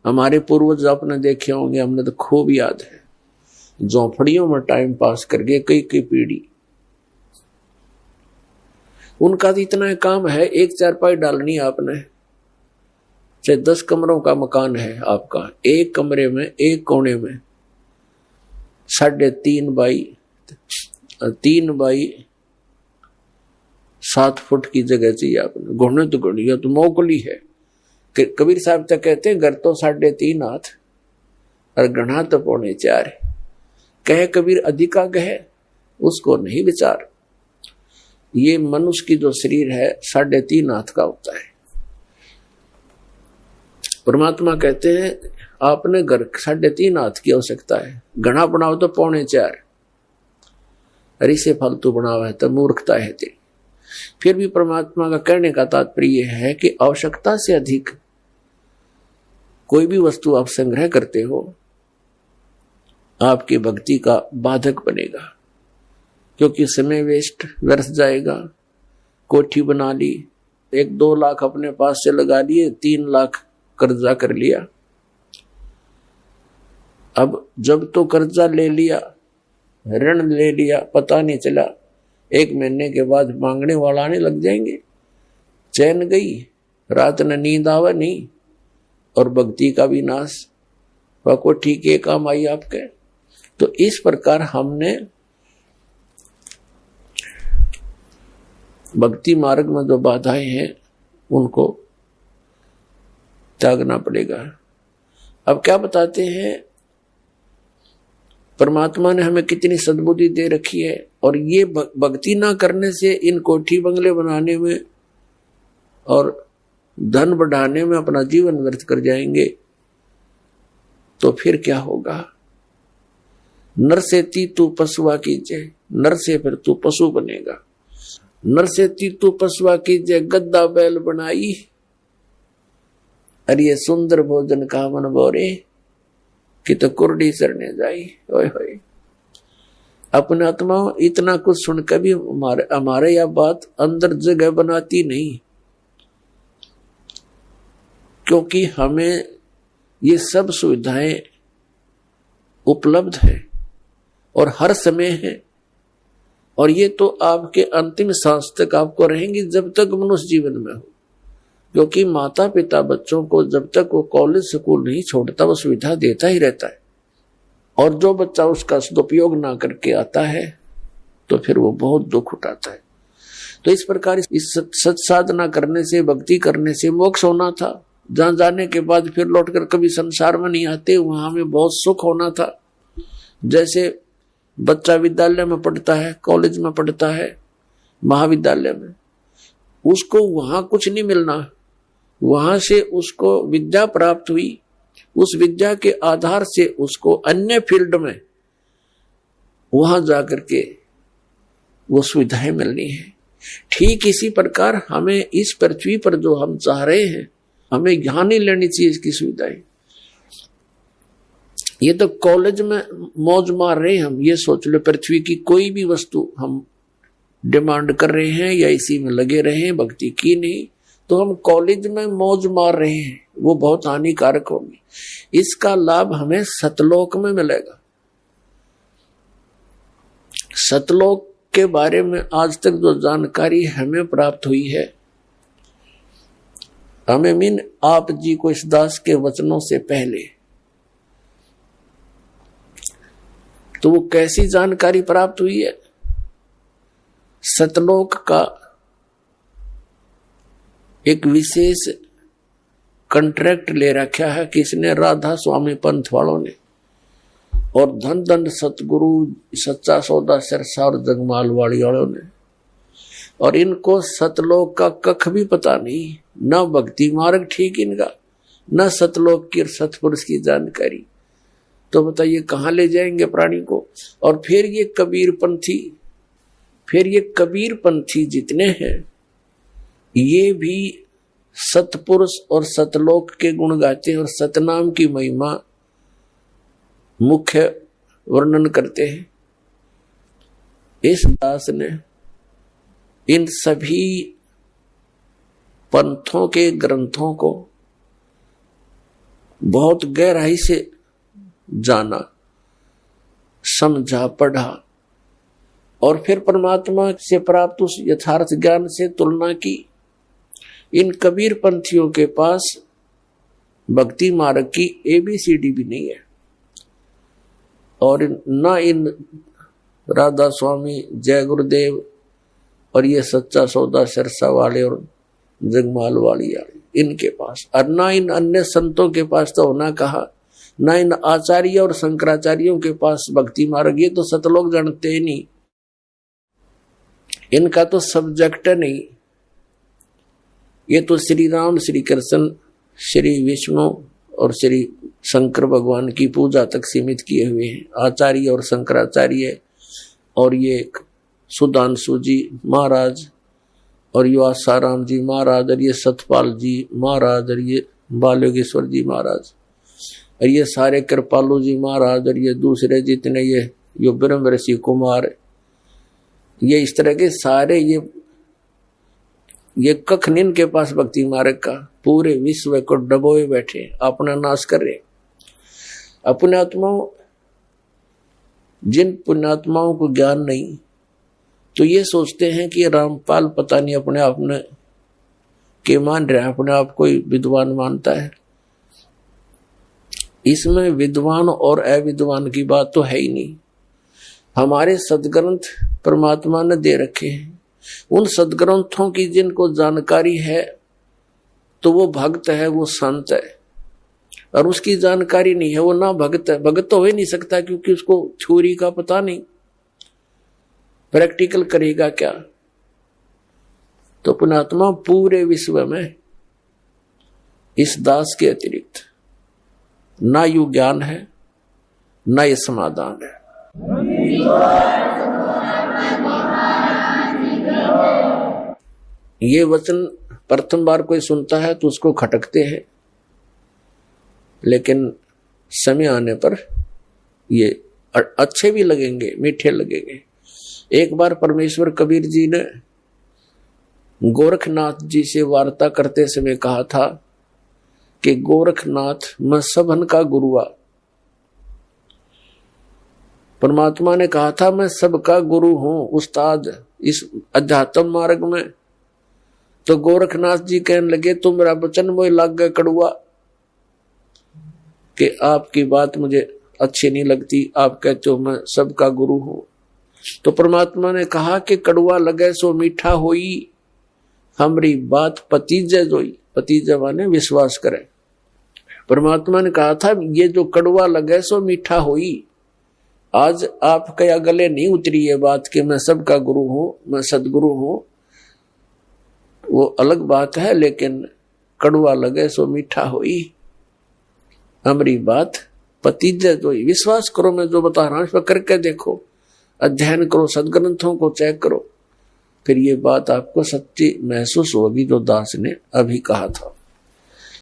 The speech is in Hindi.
हमारे पूर्वज आपने देखे होंगे, हमने तो खूब याद है, झोंपड़ियों में टाइम पास कर गए कई कई पीढ़ी। उनका तो इतना काम है, एक चारपाई डालनी आपने, चाहे 10 कमरों का मकान है आपका, एक कमरे में एक कोने में 3.5 बाई 7 फुट की जगह चाहिए आपने। घुटने तो घुड़िया तो मोकली है। कबीर साहब तक कहते हैं घर तो 3.5 हाथ और गढ़ा तो 4.25 है। कहे कबीर अधिका कहे उसको नहीं विचार। ये मनुष्य की जो शरीर है 3.5 हाथ का होता है। परमात्मा कहते हैं आपने घर 3.5 हाथ की आवश्यकता है, घना बनाओ तो 4.25। अरे से फालतू बनावा है तो मूर्खता है तेरी। फिर भी परमात्मा का कहने का तात्पर्य है कि आवश्यकता से अधिक कोई भी वस्तु आप संग्रह करते हो आपकी भक्ति का बाधक बनेगा, क्योंकि समय वेस्ट व्यर्थ जाएगा। कोठी बना ली, 1-2 लाख अपने पास से लगा लिए, 3 लाख कर्जा कर लिया। अब जब तो कर्जा ले लिया, ऋण ले लिया, पता नहीं चला 1 महीने के बाद मांगने वाला आने लग जाएंगे। चैन गई, रात न नींद आवा नहीं, और भक्ति का भी नाश। वह को ठीक है काम आई आपके। तो इस प्रकार हमने भक्ति मार्ग में जो बाधाएं हैं उनको त्यागना पड़ेगा। अब क्या बताते हैं, परमात्मा ने हमें कितनी सद्बुद्धि दे रखी है, और ये भक्ति ना करने से इन कोठी बंगले बनाने में और धन बढ़ाने में अपना जीवन व्यर्थ कर जाएंगे, तो फिर क्या होगा। नर से ती तू पशुआ कीजिए, नर से फिर तू पशु बनेगा। नर से ती तू पशुआ कीजिए, गद्दा बैल बनाई, अरे ये सुंदर भोजन का मन बोरे कि तो कुर्डी चरने जाई। ओए होए, अपने आत्मा इतना कुछ सुनकर भी हमारे यह बात अंदर जगह बनाती नहीं, क्योंकि हमें ये सब सुविधाएं उपलब्ध है और हर समय है, और ये तो आपके अंतिम सांस तक आपको रहेंगी जब तक मनुष्य जीवन में हो। क्योंकि माता पिता बच्चों को जब तक वो कॉलेज स्कूल नहीं छोड़ता वो सुविधा देता ही रहता है, और जो बच्चा उसका सदुपयोग ना करके आता है तो फिर वो बहुत दुख उठाता है। तो इस प्रकार इस सत साधना करने से, भक्ति करने से मोक्ष होना था। जहां जाने के बाद फिर लौटकर कभी संसार में नहीं आते, वहां हमें बहुत सुख होना था। जैसे बच्चा विद्यालय में पढ़ता है, कॉलेज में पढ़ता है, महाविद्यालय में, उसको वहां कुछ नहीं मिलना, वहां से उसको विद्या प्राप्त हुई, उस विद्या के आधार से उसको अन्य फील्ड में वहां जाकर के वो सुविधाएं मिलनी है। ठीक इसी प्रकार हमें इस पृथ्वी पर जो हम चाह रहे हैं, हमें यहां नहीं लेनी चाहिए इसकी सुविधाएं। ये तो कॉलेज में मौज मार रहे हैं हम, ये सोच लो पृथ्वी की कोई भी वस्तु हम डिमांड कर रहे हैं या इसी में लगे रहे हैं, भक्ति की नहीं, तो हम कॉलेज में मौज मार रहे हैं, वो बहुत हानिकारक होगी। इसका लाभ हमें सतलोक में मिलेगा। सतलोक के बारे में आज तक जो जानकारी हमें प्राप्त हुई है, हमें मीन आप जी को इस दास के वचनों से पहले, तो वो कैसी जानकारी प्राप्त हुई है। सतलोक का एक विशेष कॉन्ट्रैक्ट ले रखा है किसने, राधा स्वामी पंथ वालों ने, और धन दंड सतगुरु सच्चा सौदा सिरसा और जगमाल वाली वालों ने। और इनको सतलोक का कख भी पता नहीं, न भक्ति मार्ग ठीक इनका, न सतलोक की सतपुरुष की जानकारी। तो बताइए कहाँ ले जाएंगे प्राणी को। और फिर ये कबीर पंथी जितने हैं, ये भी सतपुरुष और सतलोक के गुण गाते हैं और सतनाम की महिमा मुख्य वर्णन करते हैं। इस दास ने इन सभी पंथों के ग्रंथों को बहुत गहराई से जाना, समझा, पढ़ा और फिर परमात्मा से प्राप्त उस यथार्थ ज्ञान से तुलना की। इन कबीर पंथियों के पास भक्ति मार्ग की ABCD भी नहीं है, और न इन राधा स्वामी, जय गुरुदेव और ये सच्चा सौदा सिरसा वाले और जगमाल वाली इनके पास, और न इन अन्य संतों के पास तो होना कहा, न इन आचार्य और शंकराचार्यों के पास भक्ति मार्ग। ये तो सतलोक जानते ही नहीं, इनका तो सब्जेक्ट नहीं। ये तो श्री राम, श्री कृष्ण, श्री विष्णु और श्री शंकर भगवान की पूजा तक सीमित किए हुए हैं, आचार्य और शंकराचार्य। और ये सुधांशु जी महाराज और ये आसाराम जी महाराज और ये सतपाल जी महाराज और ये बालयोगेश्वर जी महाराज और ये सारे कृपालु जी महाराज और ये दूसरे जितने ये ब्रह्म ऋषि कुमार, ये इस तरह के सारे ये कख नहीं के पास भक्ति मार्ग का। पूरे विश्व को डबोए बैठे, अपना नाश कर रहे। अपने आत्माओं, जिन पुण्यात्माओं को ज्ञान नहीं तो ये सोचते हैं कि रामपाल पता नहीं अपने आप में के मान रहा, अपने आप कोई विद्वान मानता है। इसमें विद्वान और अविद्वान की बात तो है ही नहीं। हमारे सदग्रंथ परमात्मा ने दे रखे हैं, उन सदग्रंथों की जिनको जानकारी है तो वो भक्त है, वो संत है, और उसकी जानकारी नहीं है वो ना भक्त है। भक्त तो हो ही नहीं सकता क्योंकि उसको थ्योरी का पता नहीं, प्रैक्टिकल करेगा क्या। तो पुण्यात्मा पूरे विश्व में इस दास के अतिरिक्त ना यू ज्ञान है, ना ये समाधान है। ये वचन प्रथम बार कोई सुनता है तो उसको खटकते हैं, लेकिन समय आने पर ये अच्छे भी लगेंगे, मीठे लगेंगे। एक बार परमेश्वर कबीर जी ने गोरखनाथ जी से वार्ता करते समय कहा था कि गोरखनाथ मैं सबन का गुरुआ। परमात्मा ने कहा था मैं सबका गुरु हूं, उस्ताद इस अध्यात्म मार्ग में। तो गोरखनाथ जी कहने लगे तुम मेरा वचन मोह लग गए कड़ुआ, कि आपकी बात मुझे अच्छी नहीं लगती, आप कहते हो मैं सबका गुरु हूं। तो परमात्मा ने कहा कि कड़ुआ लगे सो मीठा होई, हमारी बात पतीजे जोई। पतीजे माने विश्वास करे। परमात्मा ने कहा था ये जो कड़ुआ लगे सो मीठा होई। आज आपके गले नहीं उतरी ये बात कि मैं सबका गुरु हूं, मैं सदगुरु हूं, वो अलग बात है, लेकिन कड़ुआ लगे सो मीठा होई, हमारी बात पतीजे जोई। विश्वास करो, मैं जो बता रहा हूं इस पर करके देखो, अध्ययन करो, सदग्रंथों को चेक करो, फिर ये बात आपको सच्ची महसूस होगी जो दास ने अभी कहा था।